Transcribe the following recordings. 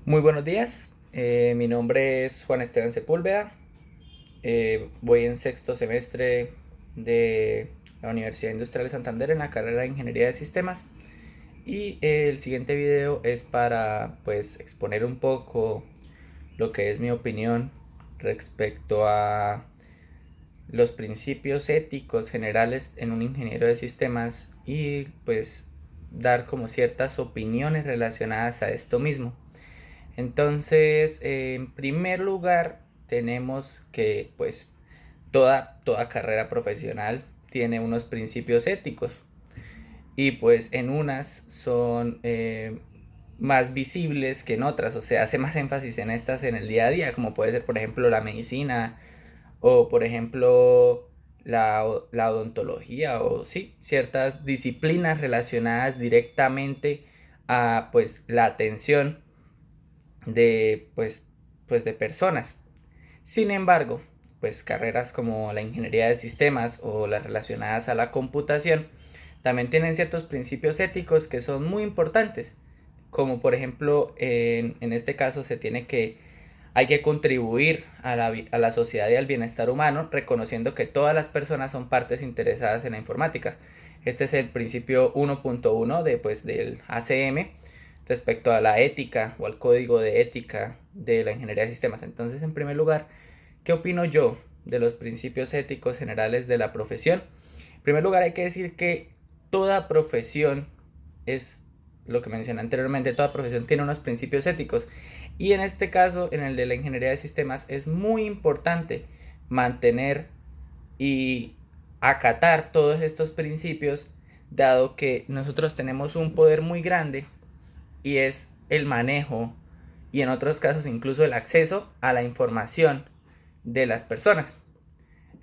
Muy buenos días, mi nombre es Juan Esteban Sepúlveda, voy en sexto semestre de la Universidad Industrial de Santander en la carrera de Ingeniería de Sistemas y el siguiente video es para pues exponer un poco lo que es mi opinión respecto a los principios éticos generales en un ingeniero de sistemas y pues dar como ciertas opiniones relacionadas a esto mismo. Entonces, en primer lugar, tenemos que pues toda carrera profesional tiene unos principios éticos y pues en unas son más visibles que en otras, o sea, hace más énfasis en estas en el día a día, como puede ser por ejemplo la medicina o por ejemplo la odontología o sí, ciertas disciplinas relacionadas directamente a pues la atención de de personas. Sin embargo, pues carreras como la ingeniería de sistemas o las relacionadas a la computación también tienen ciertos principios éticos que son muy importantes, como por ejemplo en este caso hay que contribuir a a la sociedad y al bienestar humano, reconociendo que todas las personas son partes interesadas en la informática. Este es el principio 1.1 del ACM respecto a la ética o al código de ética de la ingeniería de sistemas. Entonces, en primer lugar, ¿qué opino yo de los principios éticos generales de la profesión? En primer lugar, hay que decir que toda profesión es lo que mencioné anteriormente, toda profesión tiene unos principios éticos. Y en este caso, en el de la ingeniería de sistemas, es muy importante mantener y acatar todos estos principios, dado que nosotros tenemos un poder muy grande y es el manejo y en otros casos incluso el acceso a la información de las personas.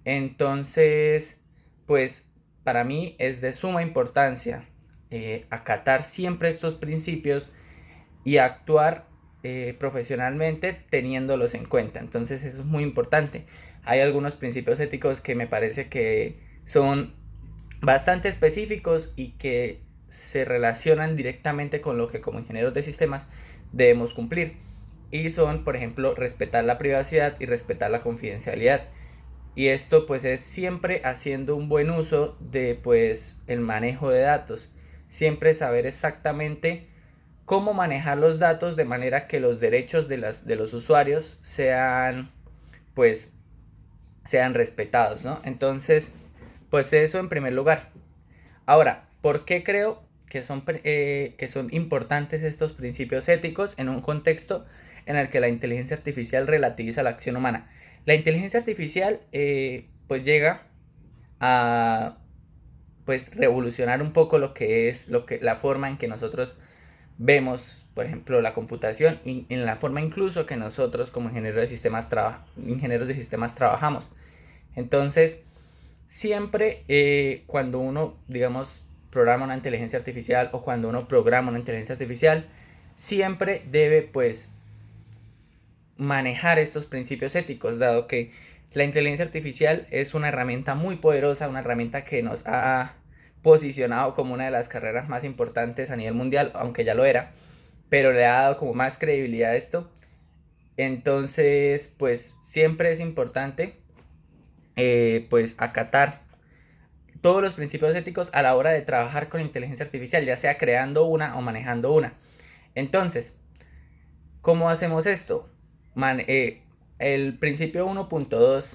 Entonces, pues para mí es de suma importancia acatar siempre estos principios y actuar profesionalmente teniéndolos en cuenta. Entonces eso es muy importante. Hay algunos principios éticos que me parece que son bastante específicos y que se relacionan directamente con lo que como ingenieros de sistemas debemos cumplir. Y son, por ejemplo, respetar la privacidad y respetar la confidencialidad. Y esto pues es siempre haciendo un buen uso de pues el manejo de datos. Siempre saber exactamente cómo manejar los datos de manera que los derechos de los usuarios pues sean respetados, ¿no? Entonces, pues eso en primer lugar. Ahora, ¿por qué creo que son importantes estos principios éticos en un contexto en el que la inteligencia artificial relativiza la acción humana? La inteligencia artificial pues llega a pues revolucionar un poco lo que es la forma en que nosotros vemos, por ejemplo, la computación y en la forma incluso que nosotros como ingenieros de sistemas trabajamos. Entonces, siempre cuando uno, digamos, programa una inteligencia artificial o cuando uno programa una inteligencia artificial, siempre debe pues manejar estos principios éticos, dado que la inteligencia artificial es una herramienta muy poderosa, una herramienta que nos ha posicionado como una de las carreras más importantes a nivel mundial, aunque ya lo era, pero le ha dado como más credibilidad a esto. Entonces, pues siempre es importante pues acatar todos los principios éticos a la hora de trabajar con inteligencia artificial, ya sea creando una o manejando una. Entonces, ¿cómo hacemos esto? Man, el principio 1.2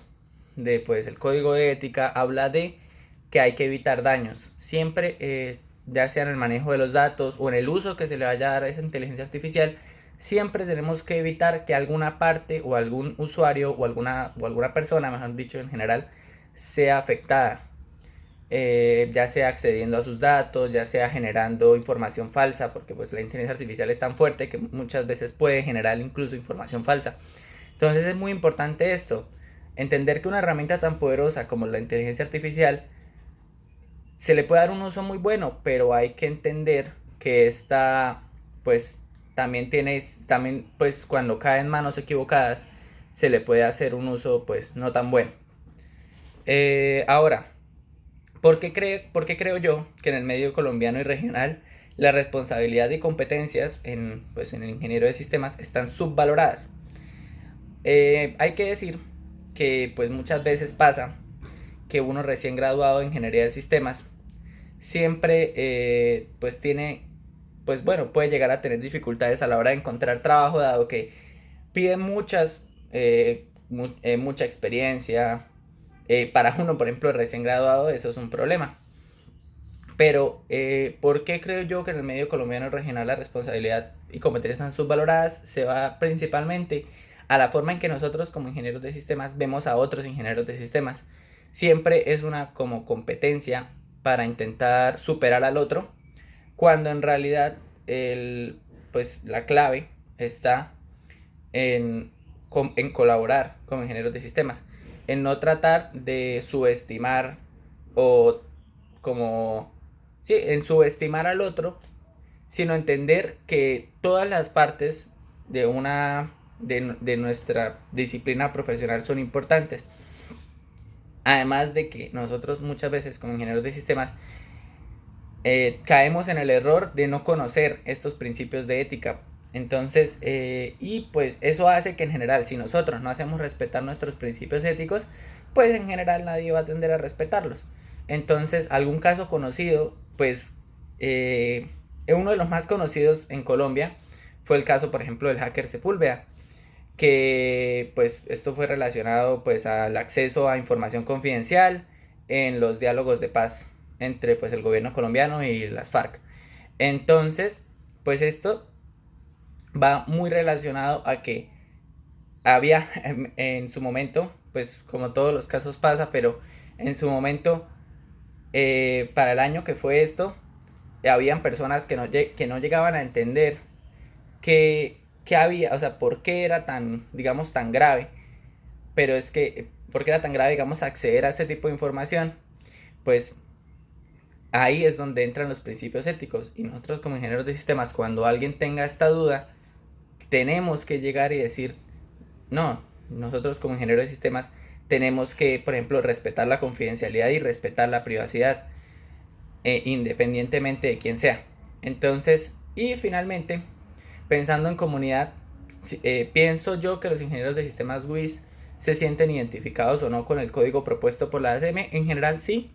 de pues el código de ética habla de que hay que evitar daños. Siempre, ya sea en el manejo de los datos o en el uso que se le vaya a dar a esa inteligencia artificial, siempre tenemos que evitar que alguna parte o algún usuario o alguna persona, mejor dicho en general, sea afectada. Ya sea accediendo a sus datos, ya sea generando información falsa, porque pues la inteligencia artificial es tan fuerte que muchas veces puede generar incluso información falsa. Entonces es muy importante esto, entender que una herramienta tan poderosa como la inteligencia artificial se le puede dar un uso muy bueno, pero hay que entender que esta pues también pues cuando cae en manos equivocadas se le puede hacer un uso pues no tan bueno. Ahora, por qué creo yo que en el medio colombiano y regional la responsabilidad y competencias pues, en el ingeniero de sistemas están subvaloradas. Hay que decir que pues muchas veces pasa que uno recién graduado de ingeniería de sistemas siempre pues tiene, pues bueno, puede llegar a tener dificultades a la hora de encontrar trabajo, dado que piden mucha experiencia. Para uno, por ejemplo, recién graduado, eso es un problema. Pero, ¿por qué creo yo que en el medio colombiano regional la responsabilidad y competencias están subvaloradas? Se va principalmente a la forma en que nosotros como ingenieros de sistemas vemos a otros ingenieros de sistemas. Siempre es una como competencia para intentar superar al otro, cuando en realidad pues la clave está en, en colaborar con ingenieros de sistemas, en no tratar de subestimar o como, sí, en subestimar al otro, sino entender que todas las partes de nuestra disciplina profesional son importantes. Además de que nosotros muchas veces como ingenieros de sistemas caemos en el error de no conocer estos principios de ética. Entonces, y pues eso hace que en general, si nosotros no hacemos respetar nuestros principios éticos, pues en general nadie va a tender a respetarlos. Entonces, algún caso conocido, pues uno de los más conocidos en Colombia fue el caso, por ejemplo, del hacker Sepúlveda, que pues esto fue relacionado pues al acceso a información confidencial en los diálogos de paz entre pues el gobierno colombiano y las FARC. Entonces, pues esto va muy relacionado a que había en su momento, pues como todos los casos pasa, pero en su momento, para el año que fue esto, habían personas que no llegaban a entender que había, o sea, por qué era tan, digamos, tan grave. Pero es que, ¿por qué era tan grave, digamos, acceder a este tipo de información? Pues ahí es donde entran los principios éticos. Y nosotros como ingenieros de sistemas, cuando alguien tenga esta duda, tenemos que llegar y decir, no, nosotros como ingenieros de sistemas tenemos que, por ejemplo, respetar la confidencialidad y respetar la privacidad, independientemente de quién sea. Entonces, y finalmente, pensando en comunidad, pienso yo que los ingenieros de sistemas WIS se sienten identificados o no con el código propuesto por la ASM. En general sí.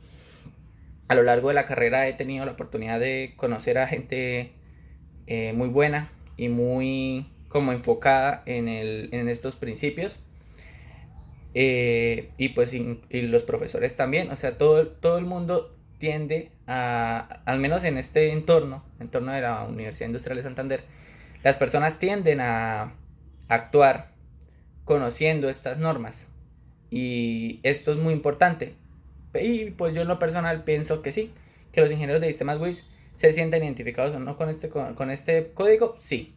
A lo largo de la carrera he tenido la oportunidad de conocer a gente muy buena y muy como enfocada en estos principios. Y pues y los profesores también. O sea, todo el mundo tiende a, al menos en este entorno de la Universidad Industrial de Santander, las personas tienden a actuar conociendo estas normas. Y esto es muy importante. Y pues yo en lo personal pienso que sí, que los ingenieros de sistemas WIS se sienten identificados o no con este código, sí.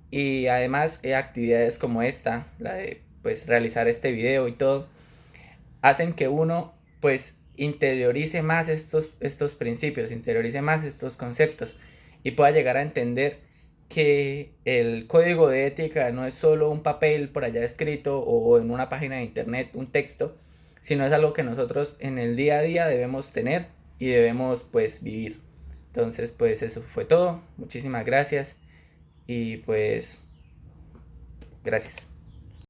Y además actividades como esta, la de pues realizar este video y todo, hacen que uno pues interiorice más estos principios, interiorice más estos conceptos y pueda llegar a entender que el código de ética no es solo un papel por allá escrito o en una página de internet, un texto, sino es algo que nosotros en el día a día debemos tener y debemos pues vivir. Entonces pues eso fue todo, muchísimas gracias y pues gracias.